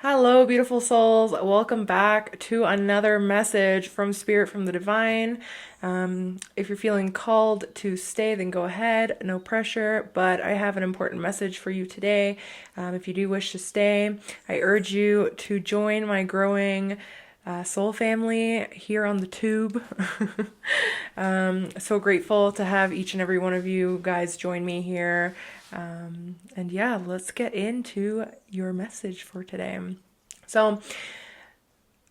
Hello, beautiful souls. Welcome back to another message from Spirit from the Divine. If you're feeling called to stay, then go ahead. No pressure, but I have an important message for you today. If you do wish to stay, I urge you to join my growing soul family here on the tube. So grateful to have each and every one of you guys join me here. And yeah, let's get into your message for today. So,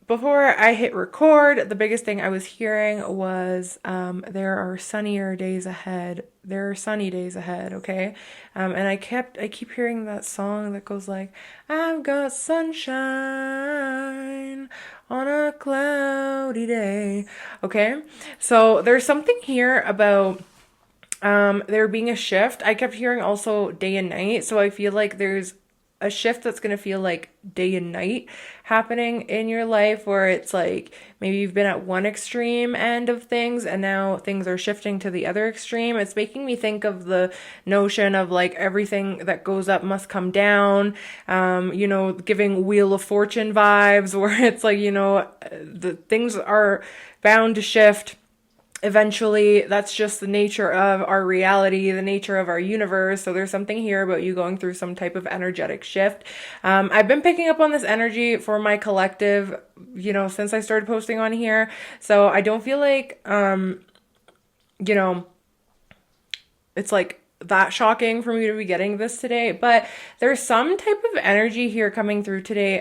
before I hit record, the biggest thing I was hearing was there are sunnier days ahead. There are sunny days ahead, okay? And I keep hearing that song that goes like, I've got sunshine on a cloudy day, okay? So there's something here about there being a shift. I kept hearing also day and night, so I feel like there's a shift that's going to feel like day and night happening in your life, where it's like maybe you've been at one extreme end of things and now things are shifting to the other extreme. It's making me think of the notion of like everything that goes up must come down, giving Wheel of Fortune vibes, where it's like, the things are bound to shift eventually. That's just the nature of our reality, the nature of our universe. So there's something here about you going through some type of energetic shift. I've been picking up on this energy for my collective, since I started posting on here. So I don't feel like, it's like that shocking for me to be getting this today, but there's some type of energy here coming through today.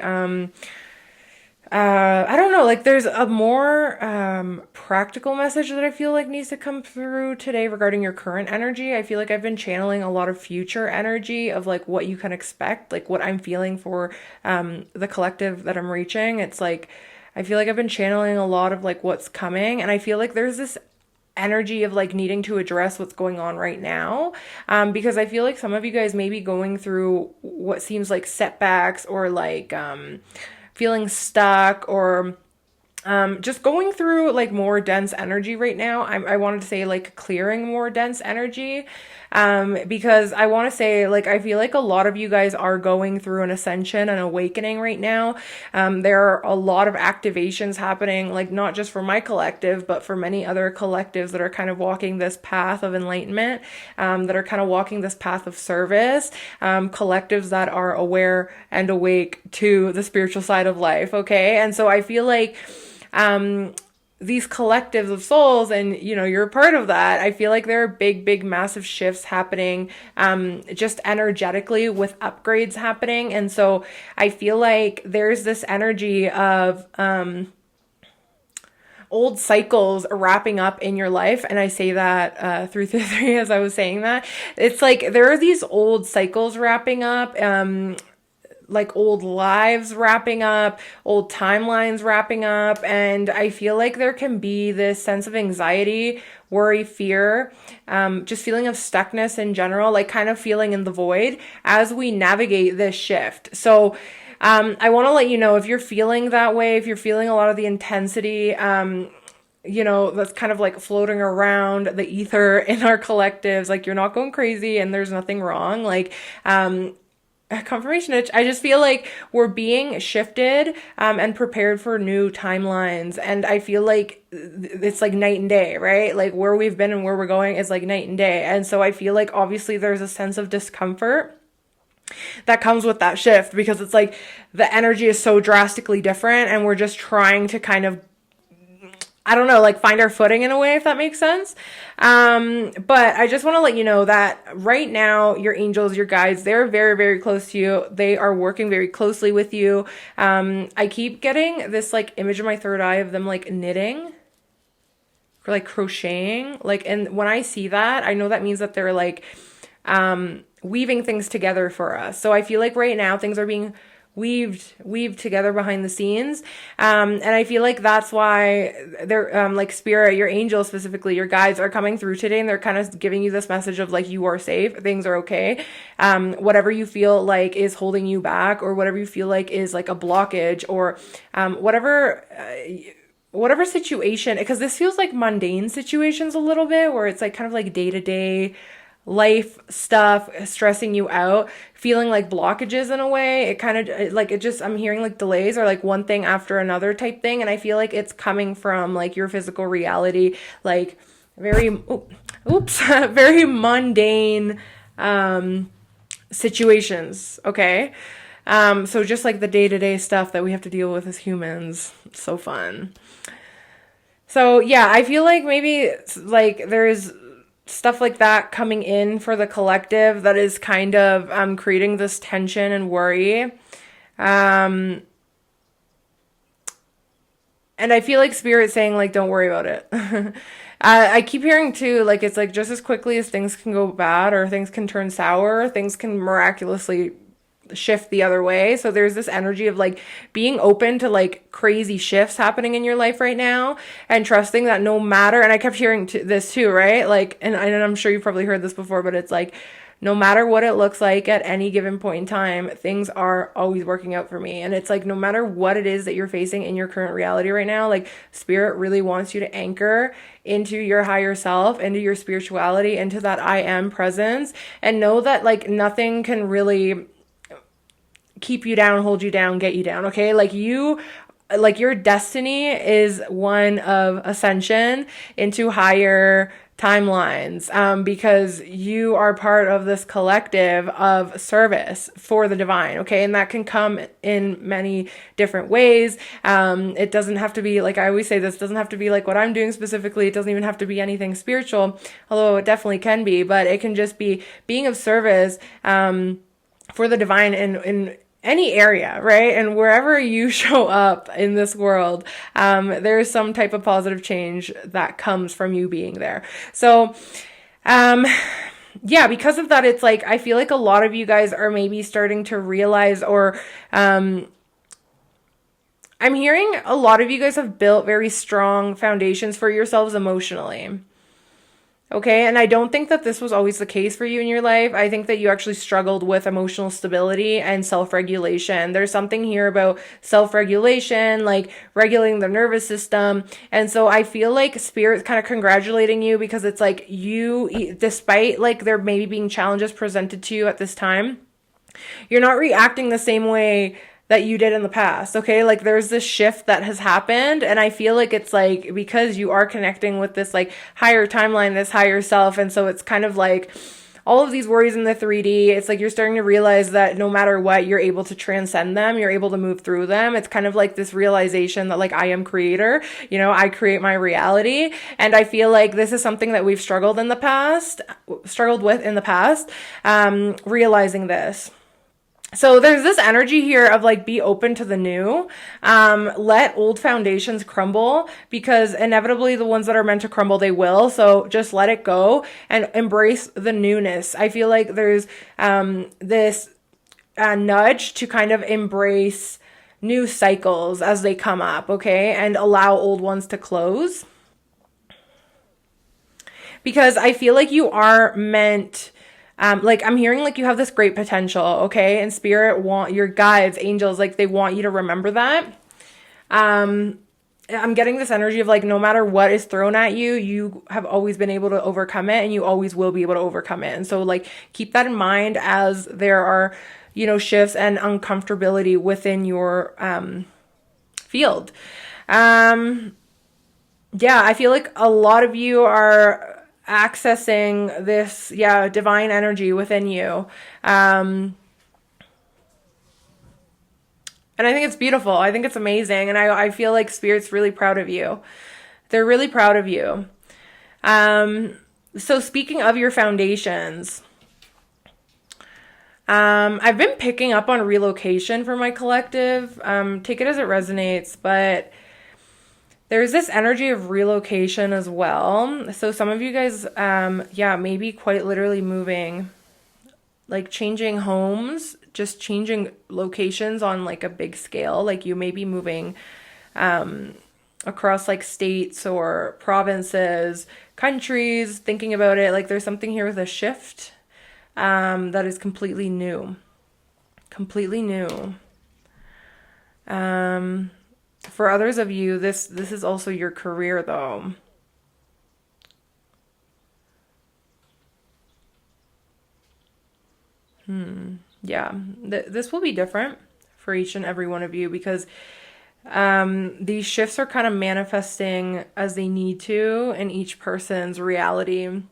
I don't know, like there's a more practical message that I feel like needs to come through today regarding your current energy. I feel like I've been channeling a lot of future energy of like what you can expect, like what I'm feeling for the collective that I'm reaching. It's like, I feel like I've been channeling a lot of like what's coming, and I feel like there's this energy of like needing to address what's going on right now, because I feel like some of you guys may be going through what seems like setbacks, or like feeling stuck, or just going through like more dense energy right now. I wanted to say like clearing more dense energy, because I want to say like I feel like a lot of you guys are going through an ascension and awakening right now. There are a lot of activations happening, like not just for my collective, but for many other collectives that are kind of walking this path of enlightenment, that are kind of walking this path of service, collectives that are aware and awake to the spiritual side of life, okay? And so I feel like these collectives of souls, and you're a part of that. I feel like there are big massive shifts happening, just energetically, with upgrades happening. And so I feel like there's this energy of old cycles wrapping up in your life. And I say that through three as I was saying that. It's like there are these old cycles wrapping up, like old lives wrapping up, old timelines wrapping up. And I feel like there can be this sense of anxiety, worry, fear, just feeling of stuckness in general, like kind of feeling in the void as we navigate this shift. So I want to let you know, if you're feeling that way, if you're feeling a lot of the intensity, that's kind of like floating around the ether in our collectives, like you're not going crazy and there's nothing wrong. Like, confirmation. I just feel like we're being shifted and prepared for new timelines, and I feel like it's like night and day, right? Like where we've been and where we're going is like night and day. And so I feel like obviously there's a sense of discomfort that comes with that shift, because it's like the energy is so drastically different, and we're just trying to kind of, I don't know, like find our footing in a way, if that makes sense. But I just want to let you know that right now, your angels, your guides, they're very, very close to you. They are working very closely with you. I keep getting this like image of my third eye of them like knitting or like crocheting. Like, and when I see that, I know that means that they're like weaving things together for us. So I feel like right now things are being weaved together behind the scenes. And I feel like that's why they're, like spirit, your angels specifically, your guides are coming through today, and they're kind of giving you this message of like, you are safe, things are okay. Whatever you feel like is holding you back, or whatever you feel like is like a blockage, or whatever situation, because this feels like mundane situations a little bit, where it's like kind of like day to day life stuff stressing you out, feeling like blockages in a way. It kind of like it just, I'm hearing like delays or like one thing after another type thing. And I feel like it's coming from like your physical reality, like very, oops, very mundane situations. Okay. So just like the day-to-day stuff that we have to deal with as humans. It's so fun. So yeah, I feel like maybe like there's stuff like that coming in for the collective that is kind of creating this tension and worry. And I feel like spirit saying like, don't worry about it. I keep hearing too, like it's like just as quickly as things can go bad or things can turn sour, things can miraculously shift the other way. So there's this energy of like being open to like crazy shifts happening in your life right now and trusting that no matter, and I kept hearing this too, right? Like, and I'm sure you've probably heard this before, but it's like, no matter what it looks like at any given point in time, things are always working out for me. And it's like, no matter what it is that you're facing in your current reality right now, like spirit really wants you to anchor into your higher self, into your spirituality, into that I am presence, and know that like nothing can really keep you down, hold you down, get you down. Okay. Like your destiny is one of ascension into higher timelines, because you are part of this collective of service for the divine. Okay. And that can come in many different ways. It doesn't have to be like, I always say, this doesn't have to be like what I'm doing specifically. It doesn't even have to be anything spiritual, although it definitely can be, but it can just be being of service, for the divine in any area, right? And wherever you show up in this world, there's some type of positive change that comes from you being there. So, yeah, because of that, it's like, I feel like a lot of you guys are maybe starting to realize, or, I'm hearing a lot of you guys have built very strong foundations for yourselves emotionally. Okay, and I don't think that this was always the case for you in your life. I think that you actually struggled with emotional stability and self-regulation. There's something here about self-regulation, like regulating the nervous system. And so I feel like spirit's kind of congratulating you, because it's like you, despite like there maybe being challenges presented to you at this time, you're not reacting the same way that you did in the past. Okay. Like there's this shift that has happened. And I feel like it's like, because you are connecting with this like higher timeline, this higher self. And so it's kind of like all of these worries in the 3D, it's like you're starting to realize that no matter what, you're able to transcend them. You're able to move through them. It's kind of like this realization that like, I am creator, I create my reality. And I feel like this is something that we've struggled with in the past, realizing this. So there's this energy here of like, be open to the new, let old foundations crumble, because inevitably the ones that are meant to crumble, they will. So just let it go and embrace the newness. I feel like there's this nudge to kind of embrace new cycles as they come up, okay? And allow old ones to close. Because I feel like you are meant... like I'm hearing like you have this great potential, okay? And spirit want your guides, angels, like they want you to remember that. I'm getting this energy of like, no matter what is thrown at you, you have always been able to overcome it, and you always will be able to overcome it. And so like, keep that in mind as there are, shifts and uncomfortability within your, field. Yeah, I feel like a lot of you are accessing this, divine energy within you. And I think it's beautiful. I think it's amazing. And I feel like spirit's really proud of you. They're really proud of you. So speaking of your foundations, I've been picking up on relocation for my collective. Take it as it resonates, but there's this energy of relocation as well. So some of you guys, maybe quite literally moving, like changing homes, just changing locations on like a big scale. Like you may be moving across like states or provinces, countries, thinking about it. Like there's something here with a shift that is completely new. Completely new. For others of you, this is also your career though. Yeah, this will be different for each and every one of you because these shifts are kind of manifesting as they need to in each person's reality.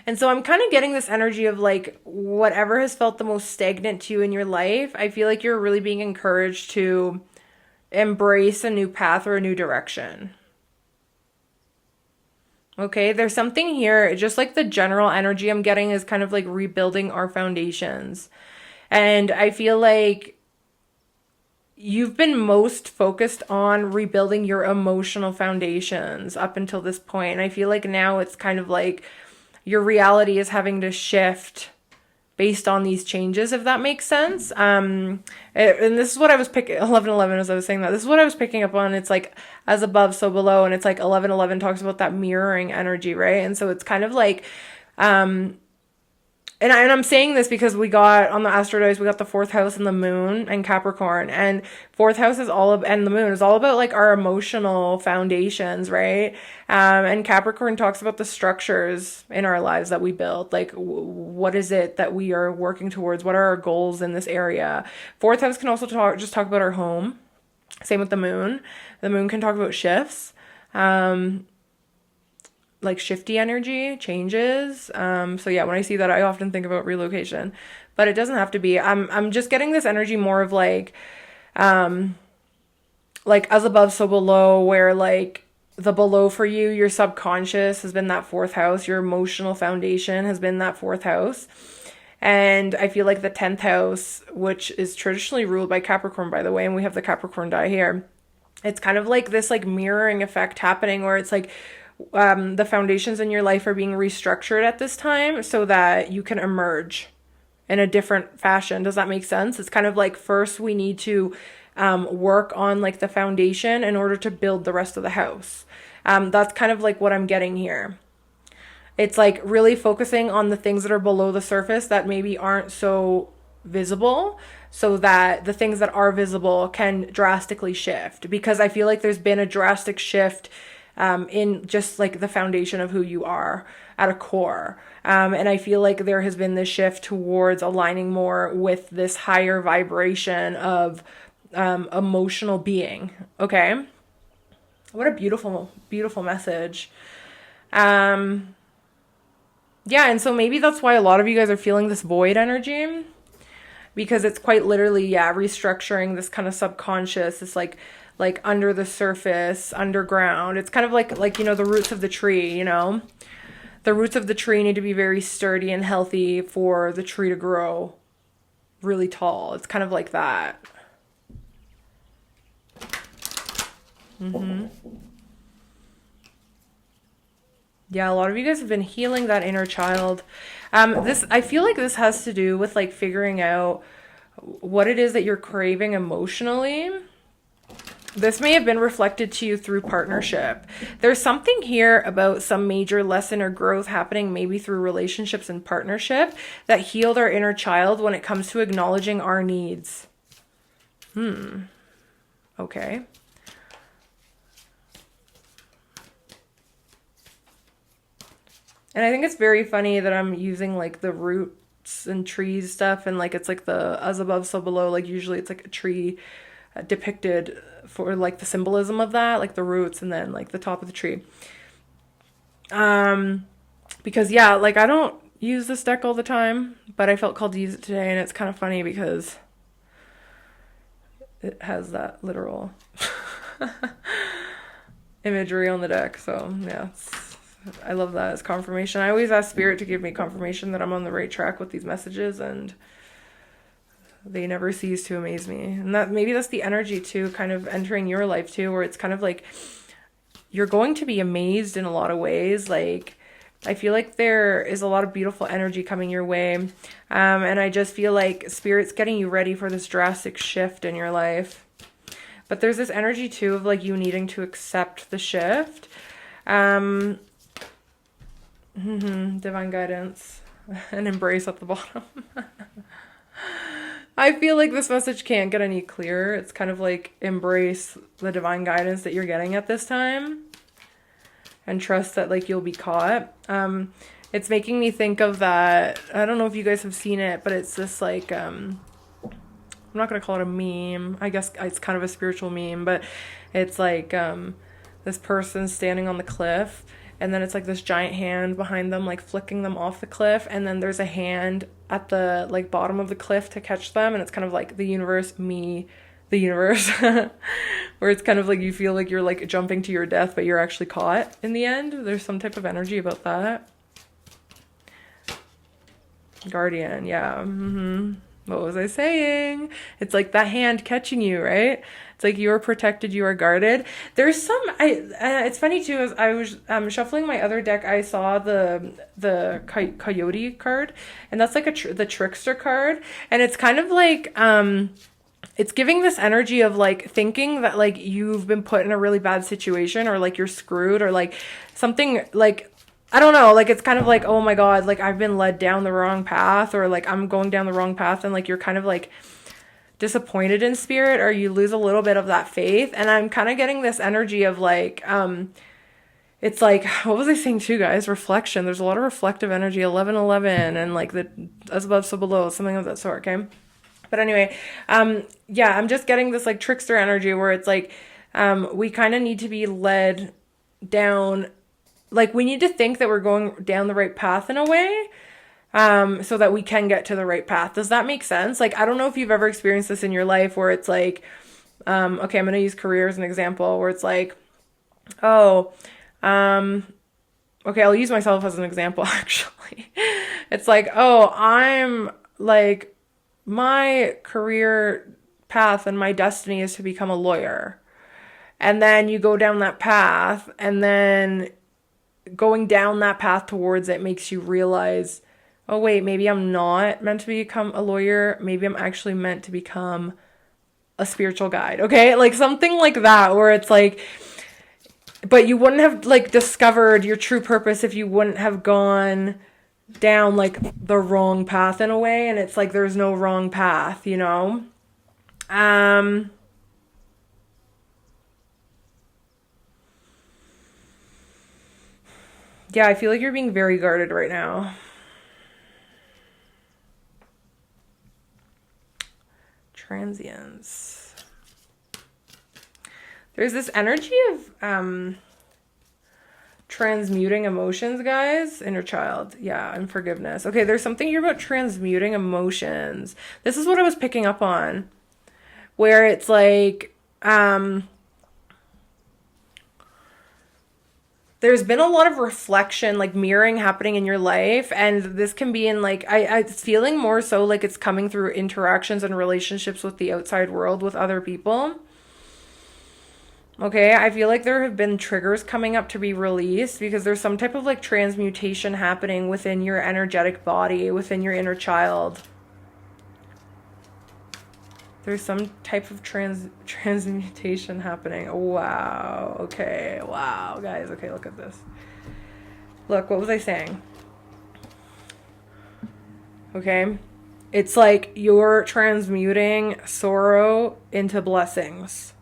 And so I'm kind of getting this energy of like whatever has felt the most stagnant to you in your life, I feel like you're really being encouraged to embrace a new path or a new direction. Okay, there's something here, just like the general energy I'm getting is kind of like rebuilding our foundations. And I feel like you've been most focused on rebuilding your emotional foundations up until this point. And I feel like now it's kind of like your reality is having to shift based on these changes, if that makes sense. And this is what I was picking, 11:11, as I was saying that, this is what I was picking up on. It's like as above, so below. And it's like 11:11 talks about that mirroring energy, right? And so it's kind of like, and I'm saying this because we got on the astrodice, we got the fourth house and the moon and Capricorn, and fourth house is and the moon is all about like our emotional foundations, right? And Capricorn talks about the structures in our lives that we build. Like, what is it that we are working towards? What are our goals in this area? Fourth house can also talk about our home. Same with the moon. The moon can talk about shifts. Like shifty energy, changes. So yeah, when I see that, I often think about relocation, but it doesn't have to be. I'm just getting this energy more of like as above, so below, where like the below for you, your subconscious has been that fourth house, your emotional foundation has been that fourth house. And I feel like the 10th house, which is traditionally ruled by Capricorn, by the way, and we have the Capricorn die here. It's kind of like this like mirroring effect happening where it's like, the foundations in your life are being restructured at this time so that you can emerge in a different fashion. Does that make sense? It's kind of like first we need to work on like the foundation in order to build the rest of the house. That's kind of like what I'm getting here. It's like really focusing on the things that are below the surface that maybe aren't so visible, so that the things that are visible can drastically shift, because I feel like there's been a drastic shift in just like the foundation of who you are at a core. And I feel like there has been this shift towards aligning more with this higher vibration of emotional being. Okay. What a beautiful, beautiful message. Yeah. And so maybe that's why a lot of you guys are feeling this void energy, because it's quite literally, yeah, restructuring this kind of subconscious, this like under the surface, underground. It's kind of like, you know, the roots of the tree, you know, the roots of the tree need to be very sturdy and healthy for the tree to grow really tall. It's kind of like that. Yeah, a lot of you guys have been healing that inner child. I feel like this has to do with like figuring out what it is that you're craving emotionally. This may have been reflected to you through partnership. There's something here about some major lesson or growth happening maybe through relationships and partnership that healed our inner child when it comes to acknowledging our needs. Okay. And I think it's very funny that I'm using like the roots and trees stuff, and like it's like the as above, so below. Like usually it's like a tree depicted for like the symbolism of that, like the roots and then like the top of the tree. Because yeah, like I don't use this deck all the time, but I felt called to use it today, and it's kind of funny because it has that literal imagery on the deck. So yeah, I love that as confirmation. I always ask Spirit to give me confirmation that I'm on the right track with these messages, and they never cease to amaze me. And that maybe that's the energy too, kind of entering your life too, where it's kind of like you're going to be amazed in a lot of ways. Like I feel like there is a lot of beautiful energy coming your way. And I just feel like Spirit's getting you ready for this drastic shift in your life. But there's this energy too of like you needing to accept the shift. Divine guidance and embrace at the bottom. I feel like this message can't get any clearer. It's kind of like embrace the divine guidance that you're getting at this time and trust that like you'll be caught. It's making me think of that. I don't know if you guys have seen it, but it's this like I'm not gonna call it a meme. I guess it's kind of a spiritual meme, but it's like this person standing on the cliff, and then it's like this giant hand behind them, like flicking them off the cliff, and then there's a hand at the like bottom of the cliff to catch them, and it's kind of like the universe, me, the universe, where it's kind of like you feel like you're like jumping to your death, but you're actually caught in the end. There's some type of energy about that. Guardian, yeah. What was I saying? It's like that hand catching you, right? It's like you are protected, you are guarded. There's some. It's funny too. As I was shuffling my other deck, I saw the coyote card, and that's like the trickster card, and it's kind of like it's giving this energy of like thinking that like you've been put in a really bad situation, or like you're screwed, or like something like. I don't know, like, it's kind of like, oh my God, like, I've been led down the wrong path, or like, I'm going down the wrong path, and like, you're kind of like disappointed in spirit, or you lose a little bit of that faith. And I'm kind of getting this energy of like, it's like, what was I saying too, guys? Reflection. There's a lot of reflective energy, 1111, and like the as above, so below, something of that sort, okay? But anyway, yeah, I'm just getting this like trickster energy where it's like, we kind of need to be led down. Like, we need to think that we're going down the right path in a way, so that we can get to the right path. Does that make sense? Like, I don't know if you've ever experienced this in your life where it's like, okay, I'm going to use career as an example, where it's like, oh, okay, I'll use myself as an example, actually. It's like, oh, I'm like, my career path and my destiny is to become a lawyer. And then you go down that path, and then going down that path towards it makes you realize, oh wait, maybe I'm not meant to become a lawyer. Maybe I'm actually meant to become a spiritual guide. Okay? Like something like that, where it's like, but you wouldn't have like discovered your true purpose if you wouldn't have gone down like the wrong path in a way. And it's like, there's no wrong path, you know? Yeah, I feel like you're being very guarded right now. Transience. There's this energy of transmuting emotions, guys. Inner child. Yeah, and forgiveness. Okay, there's something here about transmuting emotions. This is what I was picking up on. Where it's like, there's been a lot of reflection, like mirroring happening in your life. And this can be in like, it's feeling more so like it's coming through interactions and relationships with the outside world, with other people. Okay, I feel like there have been triggers coming up to be released because there's some type of like transmutation happening within your energetic body, within your inner child. There's some type of transmutation happening. Wow. Okay. Wow, guys. Okay, look at this. Look, what was I saying? Okay. It's like you're transmuting sorrow into blessings.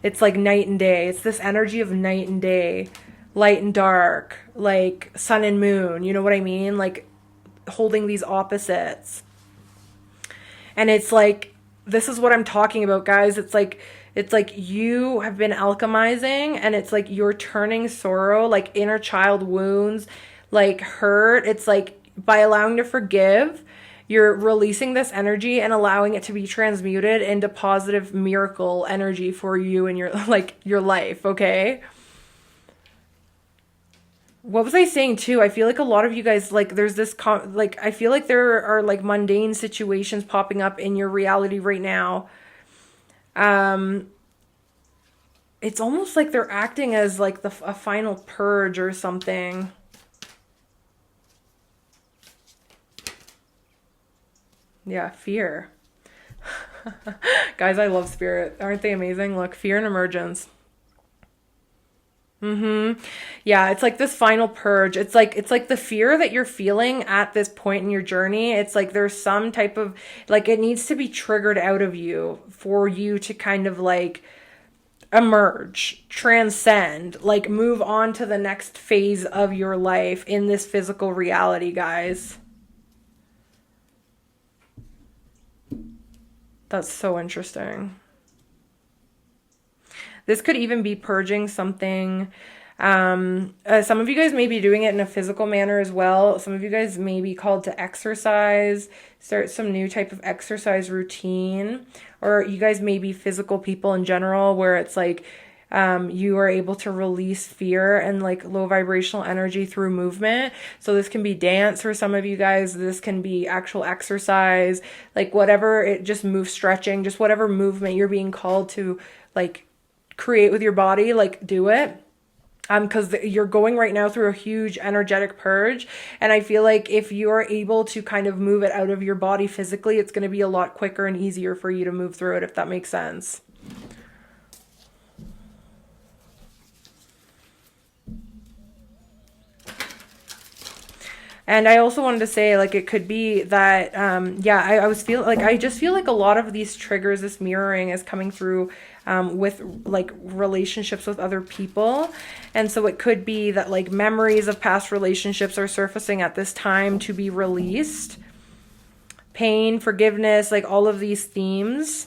It's like night and day. It's this energy of night and day, light and dark, like sun and moon. You know what I mean? Like holding these opposites. And it's like, this is what I'm talking about, guys. It's like you have been alchemizing, and it's like you're turning sorrow, like inner child wounds, like hurt. It's like by allowing to forgive, you're releasing this energy and allowing it to be transmuted into positive miracle energy for you and your life, okay? What was I saying too? I feel like a lot of you guys, like, there's this, I feel like there are like mundane situations popping up in your reality right now. It's almost like they're acting as like a final purge or something. Yeah, fear. Guys, I love spirit. Aren't they amazing? Look, fear and emergence. Yeah, it's like this final purge. It's like the fear that you're feeling at this point in your journey. It's like there's some type of, like, it needs to be triggered out of you for you to kind of like emerge, transcend, like move on to the next phase of your life in this physical reality, guys. That's so interesting. This could even be purging something. Some of you guys may be doing it in a physical manner as well. Some of you guys may be called to exercise, start some new type of exercise routine, or you guys may be physical people in general where it's like you are able to release fear and like low vibrational energy through movement. So this can be dance for some of you guys. This can be actual exercise, like whatever, it just move, stretching, just whatever movement you're being called to like create with your body, like do it. Because you're going right now through a huge energetic purge. And I feel like if you're able to kind of move it out of your body physically, it's going to be a lot quicker and easier for you to move through it, if that makes sense. And I also wanted to say, like, it could be that, yeah, I was feeling like, I just feel like a lot of these triggers, this mirroring is coming through with like relationships with other people. And so it could be that like memories of past relationships are surfacing at this time to be released. Pain, forgiveness, like all of these themes.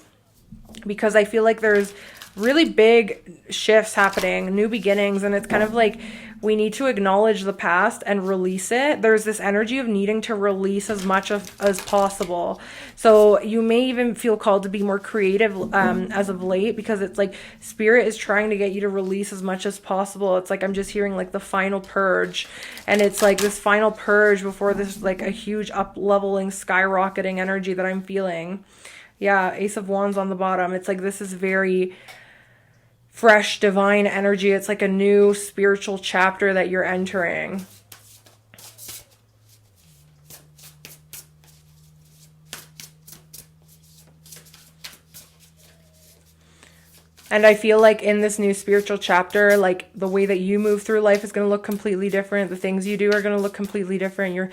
Because I feel like there's really big shifts happening, new beginnings, and it's kind of like we need to acknowledge the past and release it. There's this energy of needing to release as much as possible. So you may even feel called to be more creative as of late, because it's like spirit is trying to get you to release as much as possible. It's like I'm just hearing like the final purge, and it's like this final purge before this like a huge up-leveling, skyrocketing energy that I'm feeling. Yeah, Ace of Wands on the bottom. It's like this is very fresh, divine energy. It's like a new spiritual chapter that you're entering. And I feel like in this new spiritual chapter, like the way that you move through life is going to look completely different. The things you do are going to look completely different. Your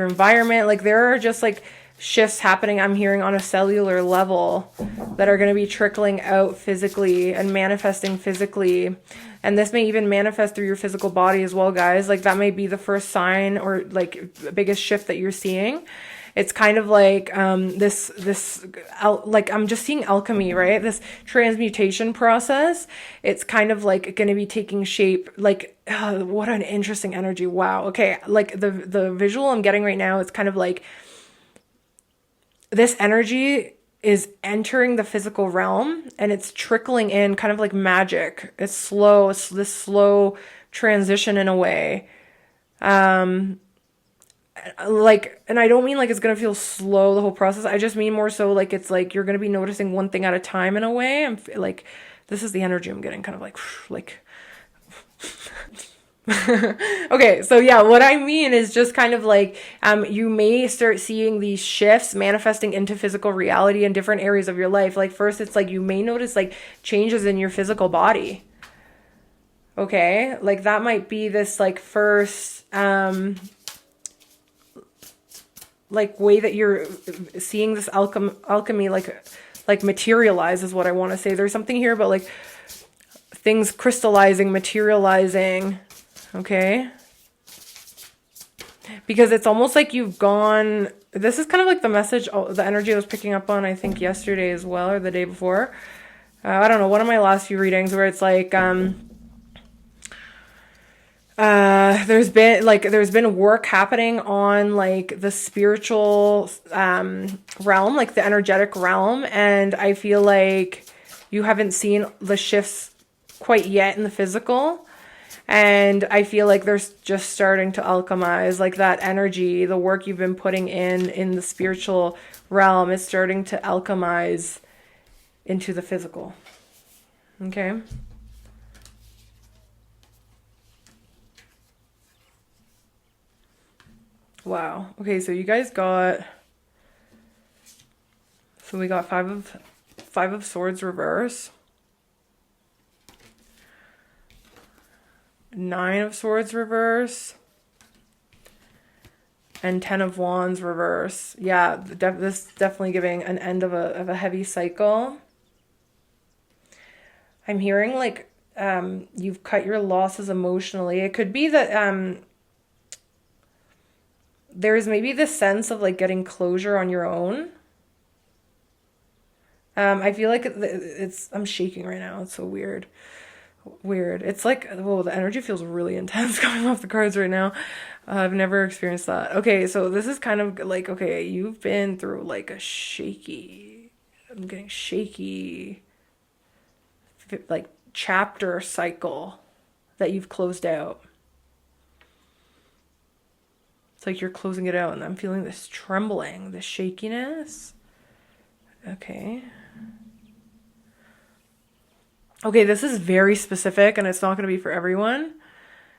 environment, like there are just like shifts happening, I'm hearing, on a cellular level that are going to be trickling out physically and manifesting physically. And this may even manifest through your physical body as well, guys. Like that may be the first sign or like biggest shift that you're seeing. It's kind of like like I'm just seeing alchemy, right? This transmutation process. It's kind of like going to be taking shape. Like, what an interesting energy. Wow. Okay. Like the visual I'm getting right now, it's kind of like this energy is entering the physical realm and it's trickling in kind of like magic. It's slow. It's this slow transition in a way. Like, and I don't mean like it's going to feel slow, the whole process. I just mean more so like it's like you're going to be noticing one thing at a time in a way. I'm like, this is the energy I'm getting, kind of like okay, so yeah, what I mean is just kind of like you may start seeing these shifts manifesting into physical reality in different areas of your life. Like first, it's like you may notice like changes in your physical body. Okay, like that might be this like first like way that you're seeing this alchemy like materialize is what I want to say. There's something here about like things crystallizing, materializing. Okay, because it's almost like you've gone, this is kind of like the message, the energy I was picking up on, I think yesterday as well, or the day before. I don't know, one of my last few readings where it's like, there's been work happening on like the spiritual realm, like the energetic realm, and I feel like you haven't seen the shifts quite yet in the physical. And I feel like they're just starting to alchemize, like that energy, the work you've been putting in the spiritual realm is starting to alchemize into the physical. Okay. Wow. Okay, so you guys got, so we got five of swords reverse. 9 of swords reverse, and 10 of wands reverse. Yeah, this definitely giving an end of a heavy cycle. I'm hearing like you've cut your losses emotionally. It could be that there's maybe this sense of like getting closure on your own. I feel like I'm shaking right now. It's so weird. Weird. It's like, whoa, the energy feels really intense coming off the cards right now. I've never experienced that. Okay, so this is kind of like, okay, you've been through like a shaky, I'm getting shaky, like chapter cycle that you've closed out. It's like you're closing it out, and I'm feeling this trembling, this shakiness. Okay. Okay, this is very specific, and it's not going to be for everyone.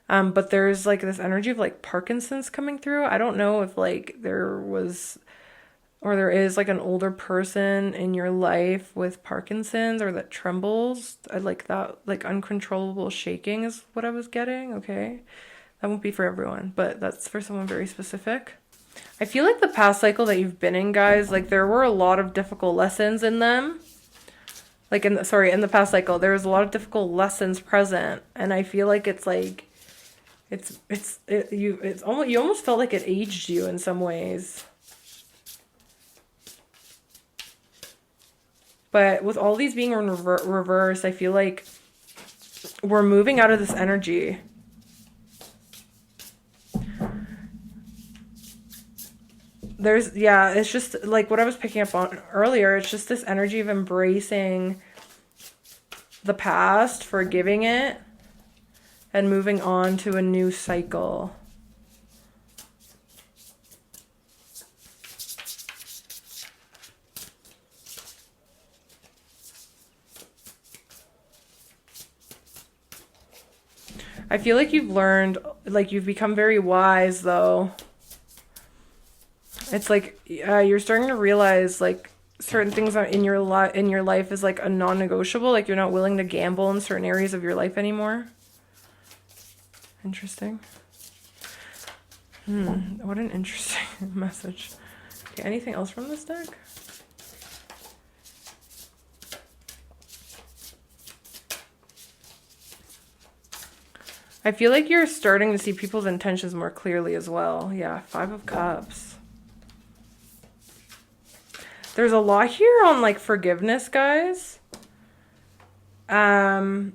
But there's like this energy of like Parkinson's coming through. I don't know if like there was or there is like an older person in your life with Parkinson's or that trembles. I like that, like uncontrollable shaking is what I was getting. Okay. That won't be for everyone, but that's for someone very specific. I feel like the past cycle that you've been in, guys, like there were a lot of difficult lessons in them. Like in the past cycle, there was a lot of difficult lessons present, and I feel like it's like you almost felt like it aged you in some ways. But with all these being in reverse, I feel like we're moving out of this energy. It's just like what I was picking up on earlier. It's just this energy of embracing the past, forgiving it, and moving on to a new cycle. I feel like you've learned, like you've become very wise though. It's like you're starting to realize like certain things in your life is like a non-negotiable. Like you're not willing to gamble in certain areas of your life anymore. Interesting. What an interesting message. Okay, anything else from this deck? I feel like you're starting to see people's intentions more clearly as well. Yeah, 5 of Cups. There's a lot here on like forgiveness, guys. Guys,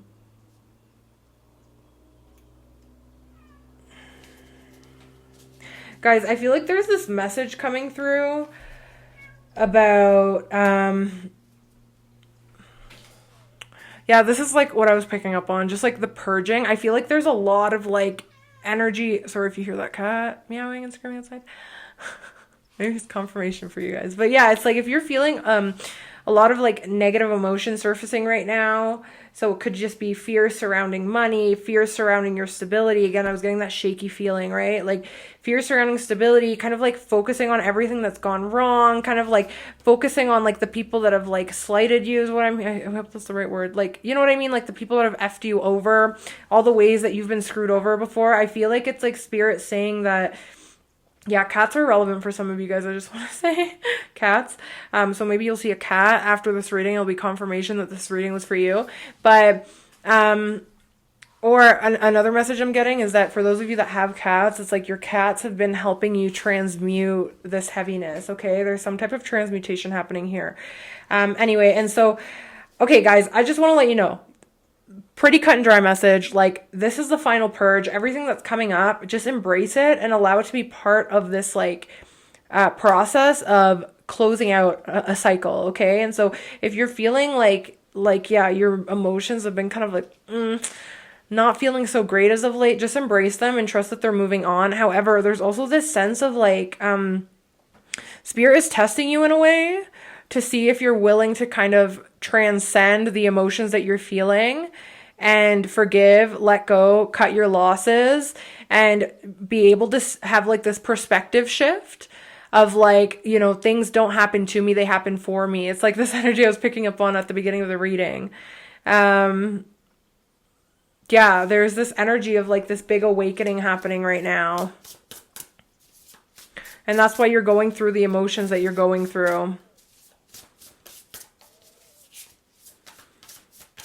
I feel like there's this message coming through about yeah, this is like what I was picking up on, just like the purging. I feel like there's a lot of like energy. Sorry if you hear that cat meowing and screaming outside. Maybe it's confirmation for you guys. But yeah, it's like if you're feeling a lot of like negative emotion surfacing right now. So it could just be fear surrounding money, fear surrounding your stability. Again, I was getting that shaky feeling, right? Like fear surrounding stability, kind of like focusing on everything that's gone wrong, kind of like focusing on like the people that have like slighted you is what I hope that's the right word. Like, you know what I mean? Like the people that have effed you over, all the ways that you've been screwed over before. I feel like it's like spirit saying that, yeah, cats are relevant for some of you guys. I just want to say cats. So maybe you'll see a cat after this reading. It'll be confirmation that this reading was for you. But, another message I'm getting is that for those of you that have cats, it's like your cats have been helping you transmute this heaviness. Okay. There's some type of transmutation happening here. Anyway. And so, okay, guys, I just want to let you know, pretty cut and dry message. Like, this is the final purge. Everything that's coming up, just embrace it and allow it to be part of this like process of closing out a cycle. Okay. And so if you're feeling like yeah, your emotions have been kind of like not feeling so great as of late, just embrace them and trust that they're moving on. However, there's also this sense of like spirit is testing you in a way to see if you're willing to kind of transcend the emotions that you're feeling and forgive, let go, cut your losses, and be able to have like this perspective shift of like, you know, things don't happen to me, they happen for me. It's like this energy I was picking up on at the beginning of the reading. Yeah, there's this energy of like this big awakening happening right now. And that's why you're going through the emotions that you're going through.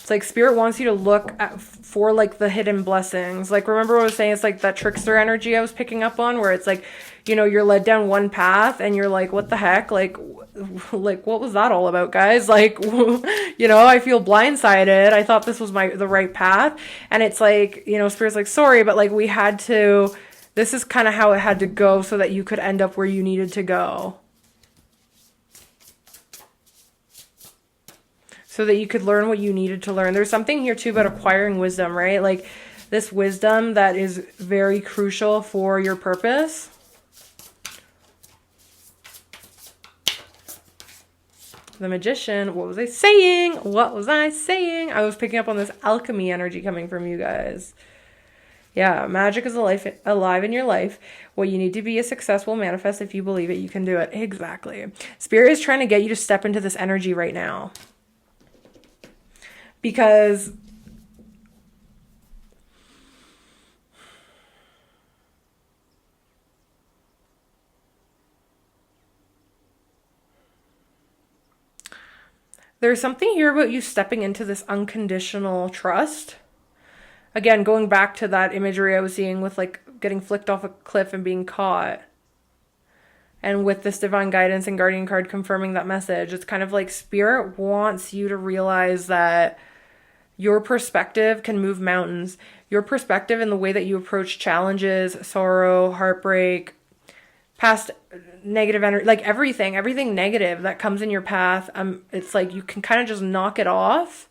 It's like Spirit wants you to look for like the hidden blessings. Like, remember what I was saying? It's like that trickster energy I was picking up on, where it's like, you know, you're led down one path and you're like, what the heck? Like what was that all about, guys? Like, you know, I feel blindsided. I thought this was the right path. And it's like, you know, Spirit's like, sorry, but like this is kind of how it had to go so that you could end up where you needed to go. So that you could learn what you needed to learn. There's something here too about acquiring wisdom, right? Like this wisdom that is very crucial for your purpose. The Magician. What was I saying? What was I saying? I was picking up on this alchemy energy coming from you guys. Yeah, magic is alive in your life. What you need to be a successful manifest. If you believe it, you can do it. Exactly. Spirit is trying to get you to step into this energy right now. Because there's something here about you stepping into this unconditional trust. Again, going back to that imagery I was seeing with like getting flicked off a cliff and being caught. And with this divine guidance and guardian card confirming that message, it's kind of like Spirit wants you to realize that your perspective can move mountains. Your perspective and the way that you approach challenges, sorrow, heartbreak, past negative energy, like everything negative that comes in your path, it's like you can kind of just knock it off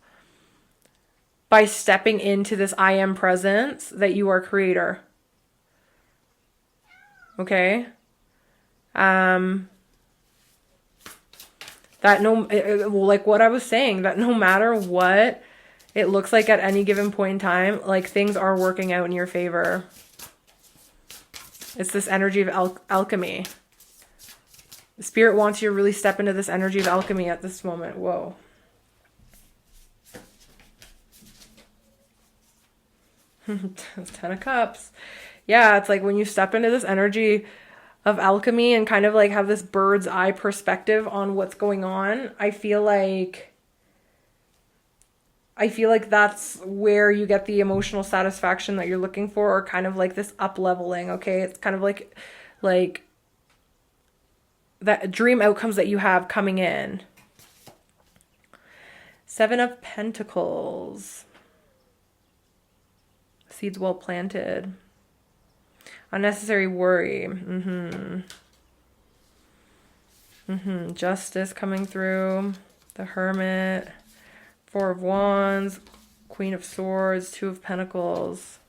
by stepping into this I am presence that you are creator. Okay? Like what I was saying, that no matter what it looks like at any given point in time, like things are working out in your favor. It's this energy of alchemy. Spirit wants you to really step into this energy of alchemy at this moment. Whoa. Ten of Cups. Yeah, it's like when you step into this energy of alchemy and kind of like have this bird's eye perspective on what's going on, I feel like that's where you get the emotional satisfaction that you're looking for, or kind of like this up leveling. Okay, it's kind of like that dream outcomes that you have coming in. Seven of Pentacles. Seeds well planted. Unnecessary worry. Justice coming through. The Hermit. Four of Wands, Queen of Swords, Two of Pentacles.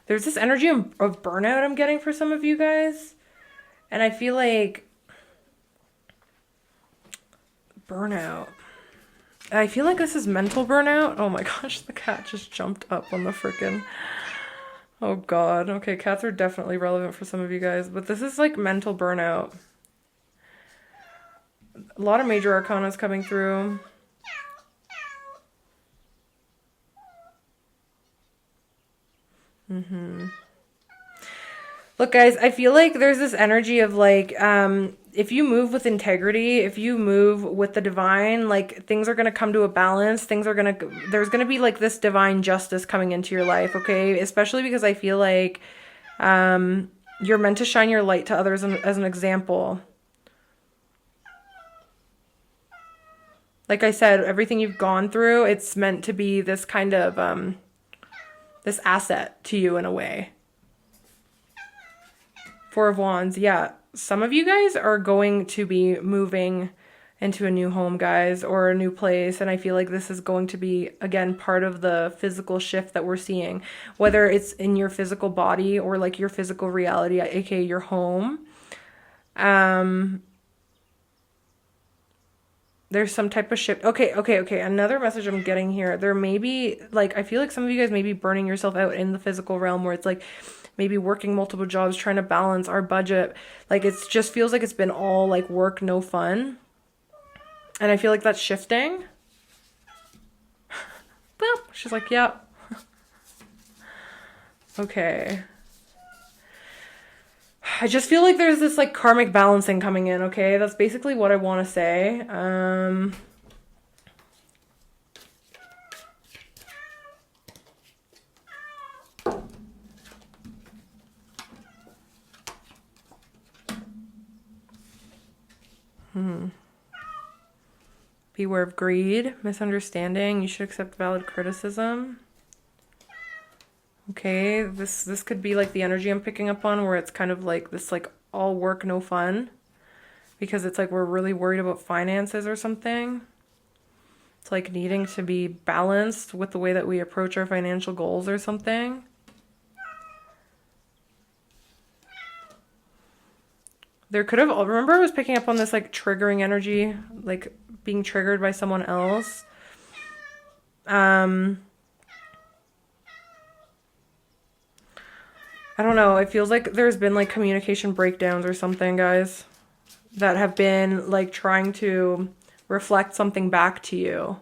There's this energy of burnout I'm getting for some of you guys. And I feel like burnout. I feel like this is mental burnout. Oh my gosh, the cat just jumped up on the frickin'. Oh god. Okay, cats are definitely relevant for some of you guys, but this is like mental burnout. A lot of major arcana is coming through. Look, guys, I feel like there's this energy of like, if you move with integrity, if you move with the divine, like things are going to come to a balance. There's going to be like this divine justice coming into your life. Okay. Especially because I feel like, you're meant to shine your light to others as an example. Like I said, everything you've gone through, it's meant to be this kind of, this asset to you in a way. Four of Wands. Yeah. Some of you guys are going to be moving into a new home, guys, or a new place. And I feel like this is going to be, again, part of the physical shift that we're seeing, whether it's in your physical body or like your physical reality, aka your home. There's some type of shift. Okay. Another message I'm getting here. There may be, like, I feel like some of you guys may be burning yourself out in the physical realm where it's like maybe working multiple jobs, trying to balance our budget. Like, it just feels like it's been all like work, no fun. And I feel like that's shifting. Well, she's like, yeah. Okay. I just feel like there's this like karmic balancing coming in, okay? That's basically what I want to say. Beware of greed, misunderstanding. You should accept valid criticism. Okay, this could be like the energy I'm picking up on, where it's kind of like this like all work, no fun. Because it's like we're really worried about finances or something. It's like needing to be balanced with the way that we approach our financial goals or something. There could have, remember I was picking up on this like triggering energy, like being triggered by someone else. I don't know. It feels like there's been like communication breakdowns or something, guys, that have been like trying to reflect something back to you.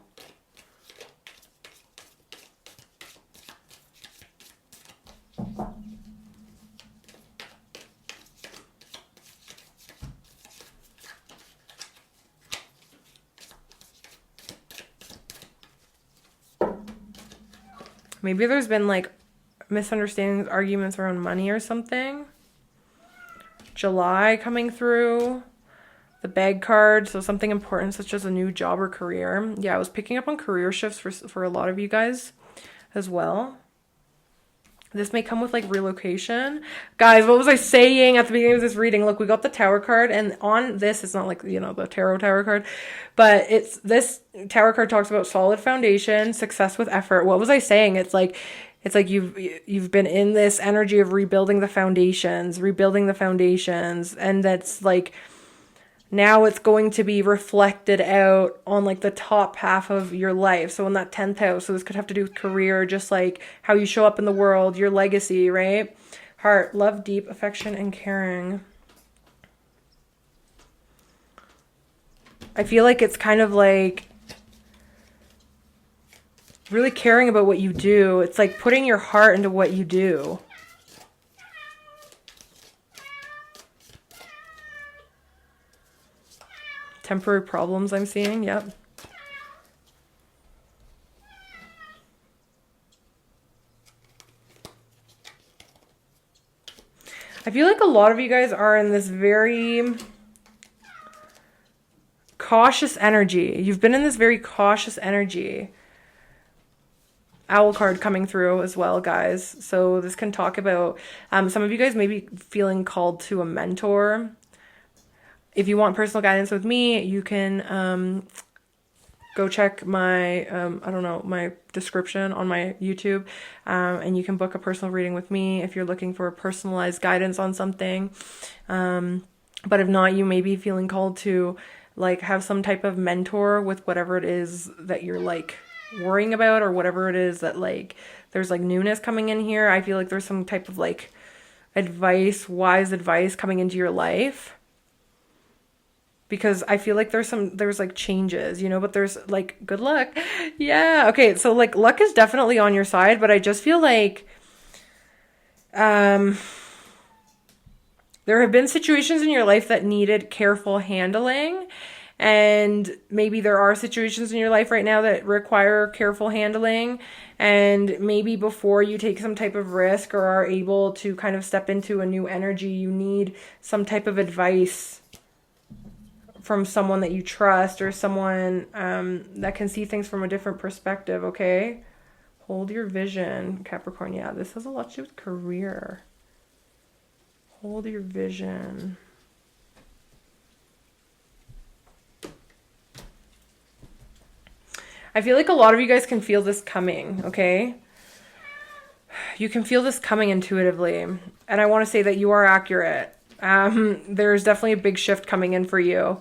Maybe there's been like misunderstandings, arguments around money or something. July coming through. The bag card, so something important such as a new job or career. Yeah, I was picking up on career shifts for a lot of you guys as well. This may come with like relocation. Guys, what was I saying at the beginning of this reading? Look, we got the Tower card, and on this, it's not like, you know, the Tarot Tower card, but it's this Tower card talks about solid foundation, success with effort. What was I saying? It's like you've been in this energy of rebuilding the foundations, and that's like now it's going to be reflected out on like the top half of your life. So in that 10th house, so this could have to do with career, just like how you show up in the world, your legacy, right? Heart, love, deep affection and caring. I feel like it's kind of like really caring about what you do. It's like putting your heart into what you do. Temporary problems I'm seeing, yep. I feel like a lot of you guys are in this very cautious energy. You've been in this very cautious energy. Owl card coming through as well, guys. So this can talk about, some of you guys may be feeling called to a mentor. If you want personal guidance with me, you can go check my, I don't know, my description on my YouTube, and you can book a personal reading with me if you're looking for personalized guidance on something. But if not, you may be feeling called to like have some type of mentor with whatever it is that you're like worrying about, or whatever it is that like there's like newness coming in here. I feel like there's some type of like advice, wise advice coming into your life. Because I feel like there's like changes, you know, but there's like good luck. Yeah. Okay. So like luck is definitely on your side, but I just feel like, there have been situations in your life that needed careful handling. And maybe there are situations in your life right now that require careful handling. And maybe before you take some type of risk or are able to kind of step into a new energy, you need some type of advice from someone that you trust, or someone that can see things from a different perspective, okay? Hold your vision, Capricorn. Yeah, this has a lot to do with career. Hold your vision. I feel like a lot of you guys can feel this coming, okay? You can feel this coming intuitively. And I want to say that you are accurate. There's definitely a big shift coming in for you.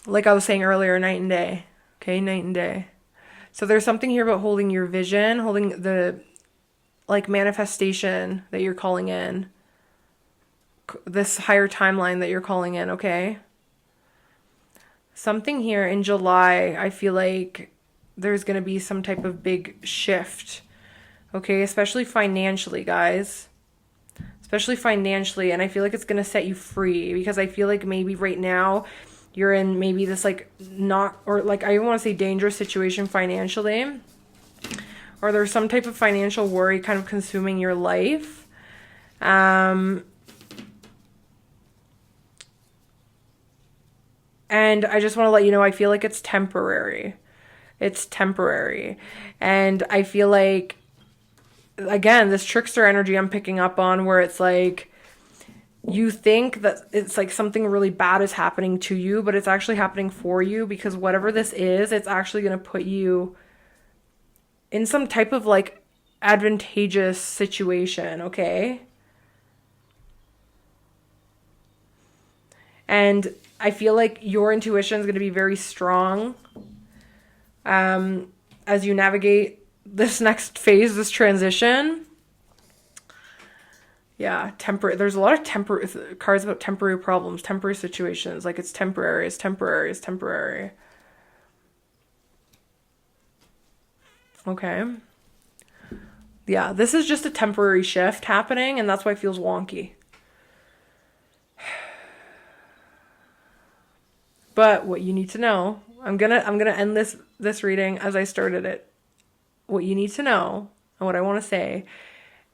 Like I was saying earlier, night and day. Okay, night and day. So there's something here about holding your vision, holding the like manifestation that you're calling in. This higher timeline that you're calling in, okay? Something here in July, I feel like there's going to be some type of big shift. Okay, especially financially, guys. Especially financially, and I feel like it's going to set you free because I feel like maybe right now you're in maybe this like not, or like I want to say dangerous situation financially, or there's some type of financial worry kind of consuming your life. And I just want to let you know, I feel like it's temporary. It's temporary. And I feel like, again, this trickster energy I'm picking up on where it's like, you think that it's like something really bad is happening to you, but it's actually happening for you because whatever this is, it's actually going to put you in some type of like advantageous situation, okay? And I feel like your intuition is going to be very strong as you navigate this next phase, this transition. Yeah, there's a lot of temporary cards about temporary problems, temporary situations. Like it's temporary, it's temporary, it's temporary. Okay. Yeah, this is just a temporary shift happening, and that's why it feels wonky. But what you need to know, I'm gonna end this reading as I started it. What you need to know, and what I want to say,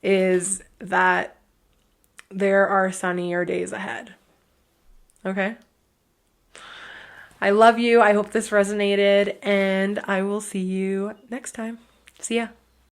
is that there are sunnier days ahead. Okay? I love you. I hope this resonated, and I will see you next time. See ya.